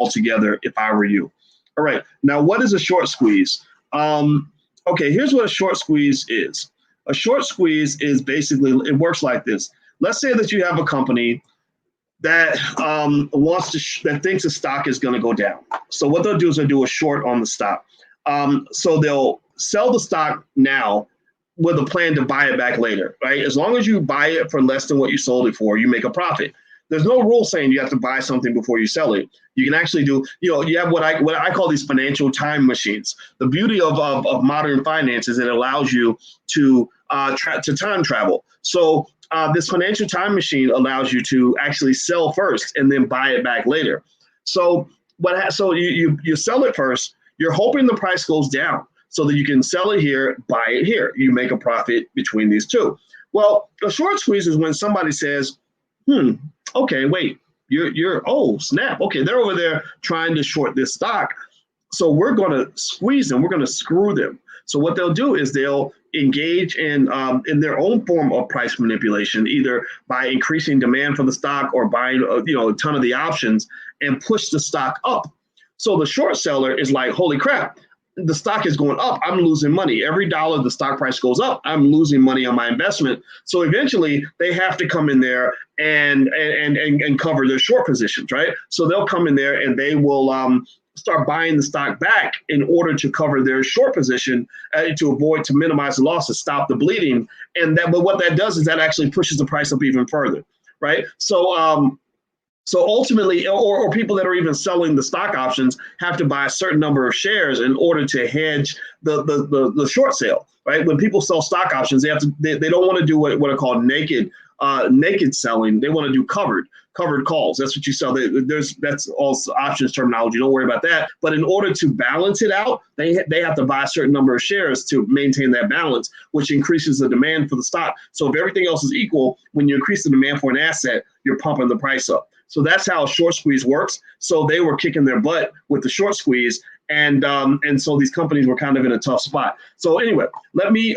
altogether if I were you. All right. Now, what is a short squeeze? Okay, here's what a short squeeze is. A short squeeze is basically, it works like this. Let's say that you have a company that that thinks the stock is going to go down. So what they'll do is they'll do a short on the stock. So they'll sell the stock now with a plan to buy it back later, right? As long as you buy it for less than what you sold it for, you make a profit. There's no rule saying you have to buy something before you sell it. You can actually do, you have what I call these financial time machines. The beauty of modern finance is it allows you to time travel. So this financial time machine allows you to actually sell first and then buy it back later. So you sell it first. You're hoping the price goes down so that you can sell it here, buy it here. You make a profit between these two. Well, a short squeeze is when somebody says, okay, wait, oh, snap. Okay, they're over there trying to short this stock. So we're going to squeeze them. We're going to screw them. So what they'll do is they'll engage in their own form of price manipulation, either by increasing demand for the stock or buying a ton of the options and push the stock up. So the short seller is like, holy crap, the stock is going up. I'm losing money. Every dollar the stock price goes up, I'm losing money on my investment. So eventually they have to come in there and cover their short positions, right? So they'll come in there and they will start buying the stock back in order to cover their short position to minimize the losses, stop the bleeding. But what that does is that actually pushes the price up even further, right? So ultimately, or people that are even selling the stock options have to buy a certain number of shares in order to hedge the short sale, right? When people sell stock options, they don't want to do what are called naked selling. They want to do covered calls. That's what you sell. That's all options terminology. Don't worry about that. But in order to balance it out, they have to buy a certain number of shares to maintain that balance, which increases the demand for the stock. So if everything else is equal, when you increase the demand for an asset, you're pumping the price up. So that's how a short squeeze works. So they were kicking their butt with the short squeeze. And so these companies were kind of in a tough spot. So anyway, let me